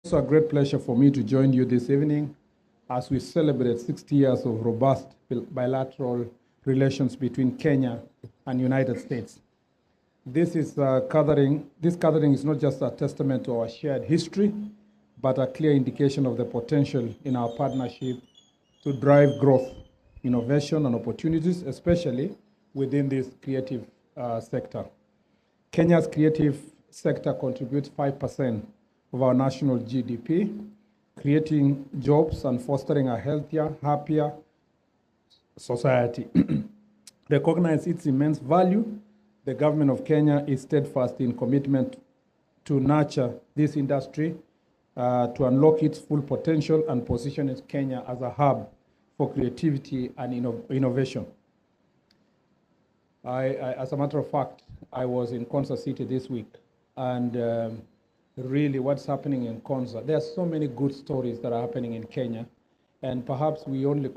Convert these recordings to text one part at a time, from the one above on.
It's a great pleasure for me to join you this evening as we celebrate 60 years of robust bilateral relations between Kenya and United States. This gathering is not just a testament to our shared history, but a clear indication of the potential in our partnership to drive growth, innovation, and opportunities, especially within this creative sector. Kenya's creative sector contributes 5% of our national GDP, creating jobs and fostering a healthier, happier society. Recognize its immense value. The government of Kenya is steadfast in commitment to nurture this industry, to unlock its full potential and position Kenya as a hub for creativity and innovation. As a matter of fact, I was in Konza City this week, and really what's happening in Konza, there are so many good stories that are happening in Kenya, and perhaps we only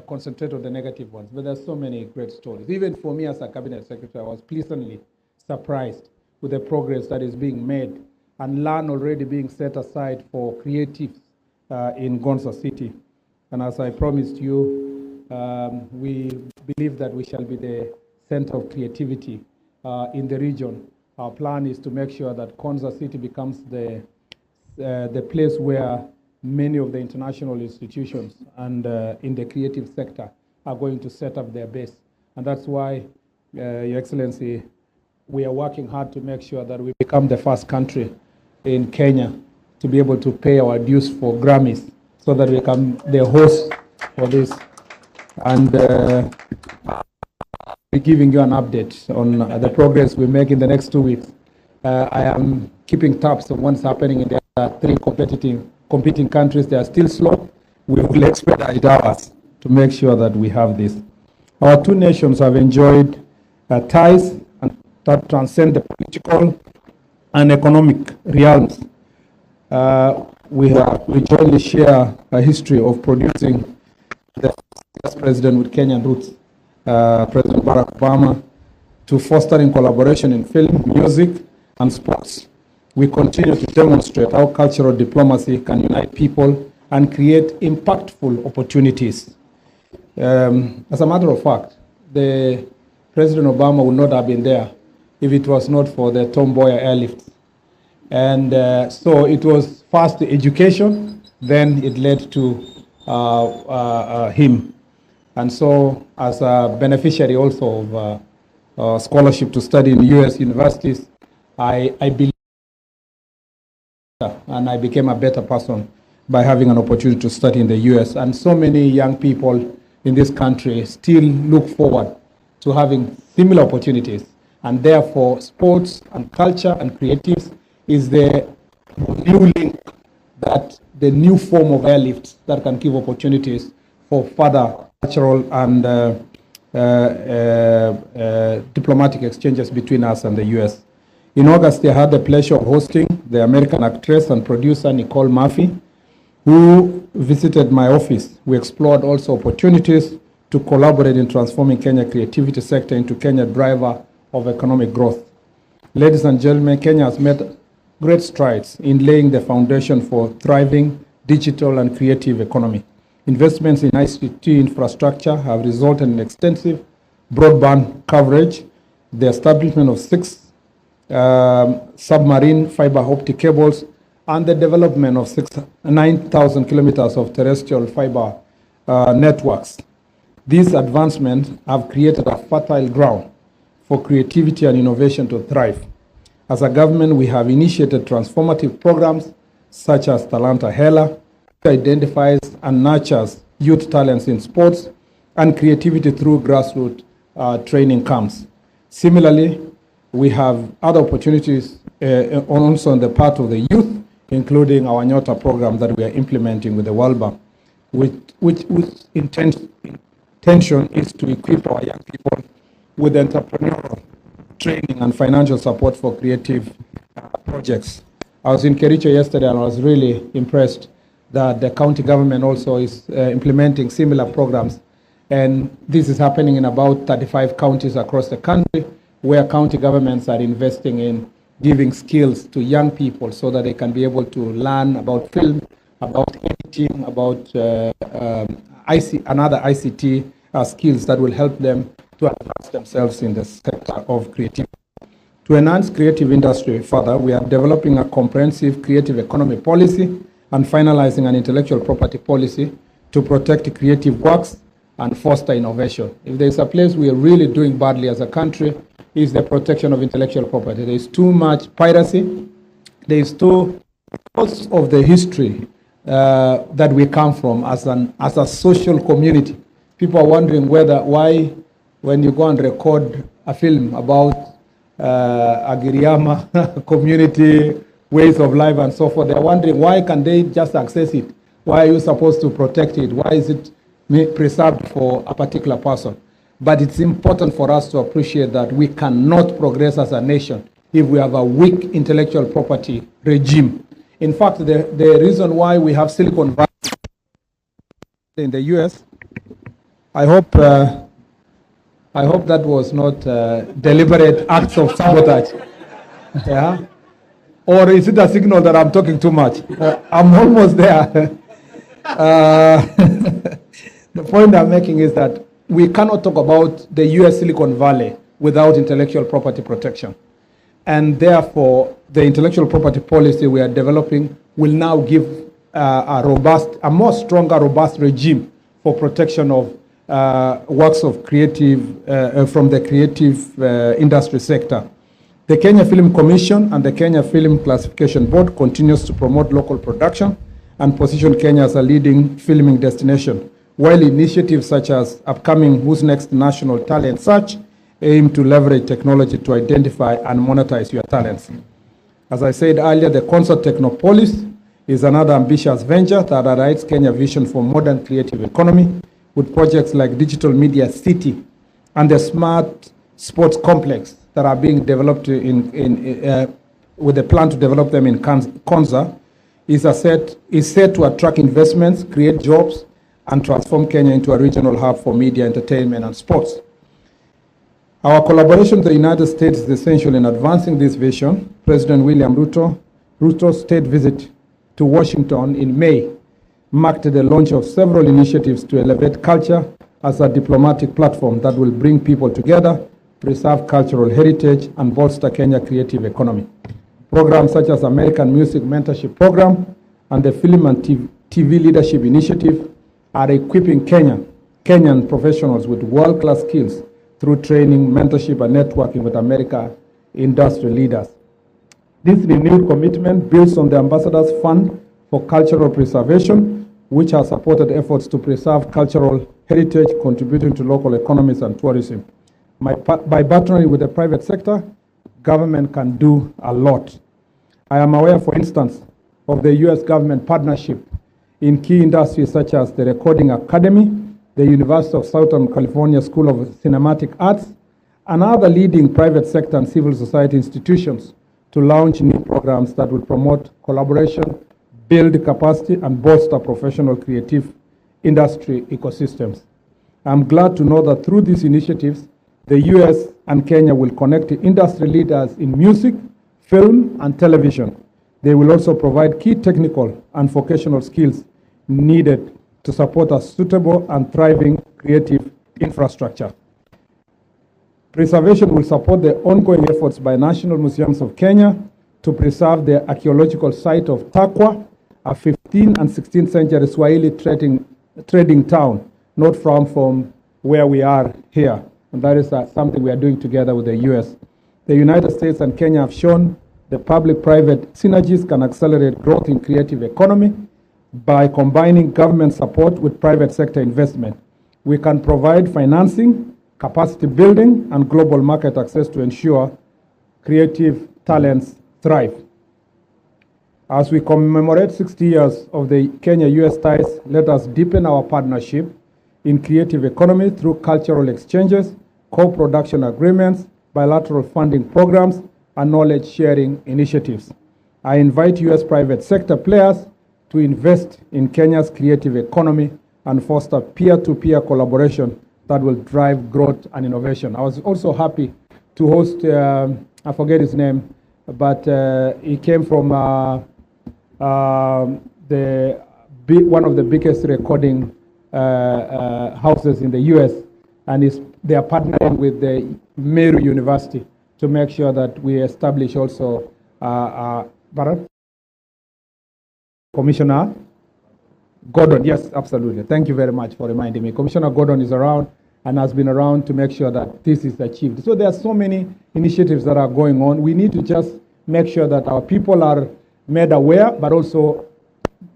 concentrate on the negative ones, but there's so many great stories. Even for me as a cabinet secretary, I was pleasantly surprised with the progress that is being made and land already being set aside for creatives in Konza City. And as I promised you, we believe that we shall be the center of creativity in the region. Our plan is to make sure that Konza City becomes the place where many of the international institutions and in the creative sector are going to set up their base. And that's why, Your Excellency, we are working hard to make sure that we become the first country in Kenya to be able to pay our dues for Grammys so that we become the host for this. And be giving you an update on the progress we make in the next 2 weeks. I am keeping tabs on what's happening in the three competing countries. They are still slow. We will expedite ours to make sure that we have this. Our two nations have enjoyed ties that transcend the political and economic realms. We jointly share a history of producing the first president with Kenyan roots, President Barack Obama, to fostering collaboration in film, music, and sports. We continue to demonstrate how cultural diplomacy can unite people and create impactful opportunities. As a matter of fact, the President Obama would not have been there if it was not for the Tom Mboya airlift. And so it was first the education, then it led to him. And so as a beneficiary also of scholarship to study in US universities, I believe and I became a better person by having an opportunity to study in the US. And so many young people in this country still look forward to having similar opportunities. And therefore, sports and culture and creatives is the new link, that the new form of airlift that can give opportunities for further cultural and diplomatic exchanges between us and the US. In August, I had the pleasure of hosting the American actress and producer Nicole Murphy, who visited my office. We explored also opportunities to collaborate in transforming Kenya creativity sector into Kenya driver of economic growth. Ladies and gentlemen, Kenya has made great strides in laying the foundation for thriving digital and creative economy. Investments in ICT infrastructure have resulted in extensive broadband coverage, the establishment of 6 submarine fiber optic cables, and the development of 9,000 kilometers of terrestrial fiber networks. These advancements have created a fertile ground for creativity and innovation to thrive. As a government, we have initiated transformative programs such as Talanta Hela, which identifies and nurtures youth talents in sports and creativity through grassroots training camps. Similarly, we have other opportunities also on the part of the youth, including our Nyota program that we are implementing with the World Bank, which intention is to equip our young people with entrepreneurial training and financial support for creative projects. I was in Kericho yesterday and I was really impressed that the county government also is implementing similar programs. And this is happening in about 35 counties across the country, where county governments are investing in giving skills to young people so that they can be able to learn about film, about editing, about another ICT skills that will help them to advance themselves in the sector of creativity. To enhance creative industry further, we are developing a comprehensive creative economy policy and finalizing an intellectual property policy to protect creative works and foster innovation. If there's a place we are really doing badly as a country, is the protection of intellectual property. There is too much piracy. There is because of the history that we come from as a social community. People are wondering why, when you go and record a film about Agiriama community, ways of life and so forth, they're wondering why can they just access it? Why are you supposed to protect it? Why is it preserved for a particular person? But it's important for us to appreciate that we cannot progress as a nation if we have a weak intellectual property regime. In fact, the reason why we have Silicon Valley in the US, I hope that was not deliberate acts of sabotage. Yeah? Or is it a signal that I'm talking too much? I'm almost there. The point I'm making is that we cannot talk about the US Silicon Valley without intellectual property protection. And therefore, the intellectual property policy we are developing will now give a more stronger, robust regime for protection of works of creative, from the creative industry sector. The Kenya Film Commission and the Kenya Film Classification Board continues to promote local production and position Kenya as a leading filming destination, while initiatives such as upcoming Who's Next National Talent Search aim to leverage technology to identify and monetize your talents. As I said earlier, the Concert Technopolis is another ambitious venture that highlights Kenya's vision for modern creative economy with projects like Digital Media City and the Smart Sports Complex that are being developed with a plan to develop them in Konza is set to attract investments, create jobs, and transform Kenya into a regional hub for media, entertainment, and sports. Our collaboration with the United States is essential in advancing this vision. President William Ruto's state visit to Washington in May marked the launch of several initiatives to elevate culture as a diplomatic platform that will bring people together, preserve cultural heritage, and bolster Kenya's creative economy. Programs such as American Music Mentorship Program and the Film and TV Leadership Initiative are equipping Kenyan professionals with world-class skills through training, mentorship, and networking with American industry leaders. This renewed commitment builds on the Ambassadors Fund for Cultural Preservation, which has supported efforts to preserve cultural heritage, contributing to local economies and tourism. By partnering with the private sector, government can do a lot. I am aware, for instance, of the U.S. government partnership in key industries such as the Recording Academy, the University of Southern California School of Cinematic Arts, and other leading private sector and civil society institutions to launch new programs that will promote collaboration, build capacity, and bolster professional creative industry ecosystems. I'm glad to know that through these initiatives, the U.S. and Kenya will connect industry leaders in music, film, and television. They will also provide key technical and vocational skills needed to support a suitable and thriving creative infrastructure. Preservation will support the ongoing efforts by National Museums of Kenya to preserve the archaeological site of Takwa, a 15th and 16th century Swahili trading town, not far from where we are here. And that is something we are doing together with the U.S. The United States and Kenya have shown the public-private synergies can accelerate growth in creative economy by combining government support with private sector investment. We can provide financing, capacity building, and global market access to ensure creative talents thrive. As we commemorate 60 years of the Kenya-US ties, let us deepen our partnership in creative economy through cultural exchanges, co-production agreements, bilateral funding programs, and knowledge-sharing initiatives. I invite U.S. private sector players to invest in Kenya's creative economy and foster peer-to-peer collaboration that will drive growth and innovation. I was also happy to host, I forget his name, but it came from one of the biggest recording houses in the U.S., and they are partnering with the Meru University to make sure that we establish also Commissioner Gordon. Yes, absolutely. Thank you very much for reminding me. Commissioner Gordon is around and has been around to make sure that this is achieved. So there are so many initiatives that are going on. We need to just make sure that our people are made aware, but also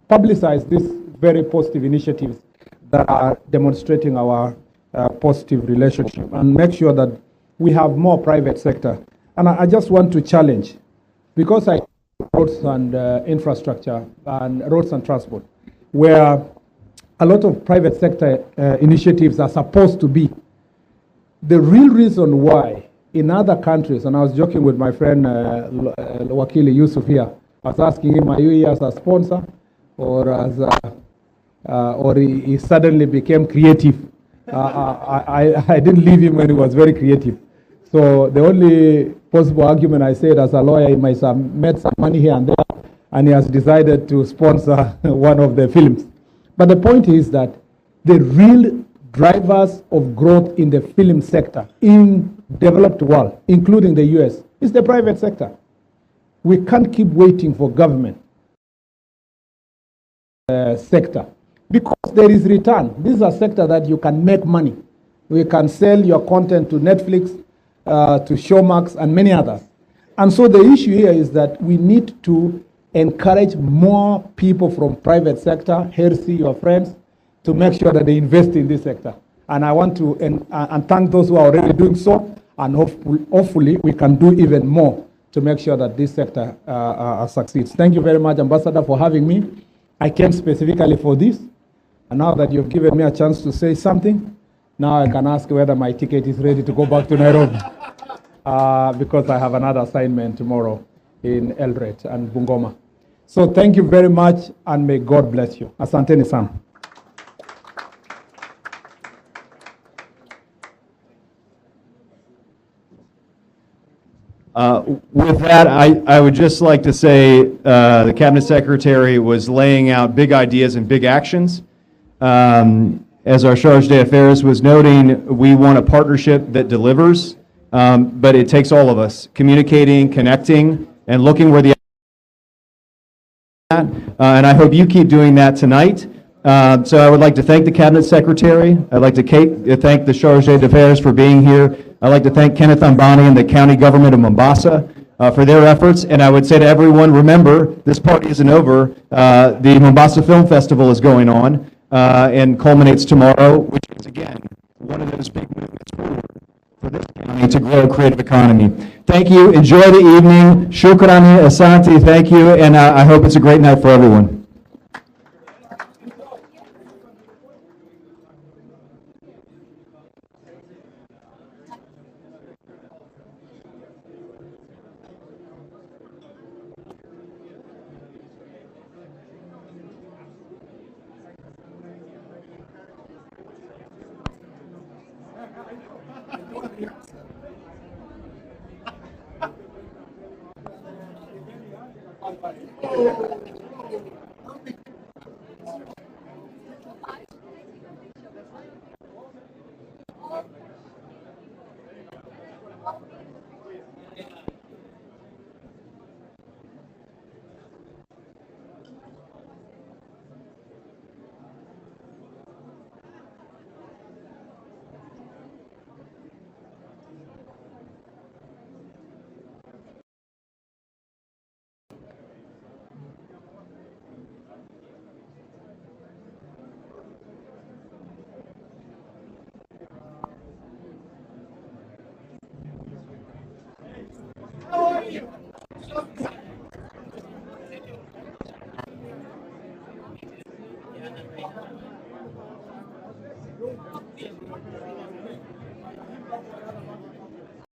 publicize these very positive initiatives that are demonstrating our positive relationship, and make sure that we have more private sector. And I just want to challenge, because I roads and infrastructure and roads and transport, where a lot of private sector initiatives are supposed to be. The real reason why in other countries, and I was joking with my friend Wakili Yusuf here, I was asking him, are you here as a sponsor or as or he suddenly became creative? I didn't leave him when he was very creative. So the only possible argument, I said, as a lawyer, he might have made some money here and there, and he has decided to sponsor one of the films. But the point is that the real drivers of growth in the film sector in developed world, including the US, is the private sector. We can't keep waiting for government sector, because there is return. This is a sector that you can make money. We can sell your content to Netflix, to Showmax, and many others. And so the issue here is that we need to encourage more people from private sector, Hersi, your friends, to make sure that they invest in this sector. And I want to and thank those who are already doing so, and hopefully we can do even more to make sure that this sector succeeds. Thank you very much, Ambassador, for having me. I came specifically for this, and now that you've given me a chance to say something, now I can ask whether my ticket is ready to go back to Nairobi, because I have another assignment tomorrow in Eldoret and Bungoma. So thank you very much, and may God bless you. Asanteni sana. With that, I would just like to say the Cabinet Secretary was laying out big ideas and big actions. As our Charge d'Affaires was noting, we want a partnership that delivers, but it takes all of us communicating, connecting, and looking where the and I hope you keep doing that tonight. So I would like to thank the Cabinet Secretary. I'd like to thank the Charge d'Affaires for being here. I'd like to thank Kenneth Ambani and the County Government of Mombasa for their efforts. And I would say to everyone, remember, this party isn't over. The Mombasa Film Festival is going on and culminates tomorrow, which is, again, one of those big movements forward for this county to grow a creative economy. Thank you. Enjoy the evening. Shukrani, Asante. Thank you. And I hope it's a great night for everyone.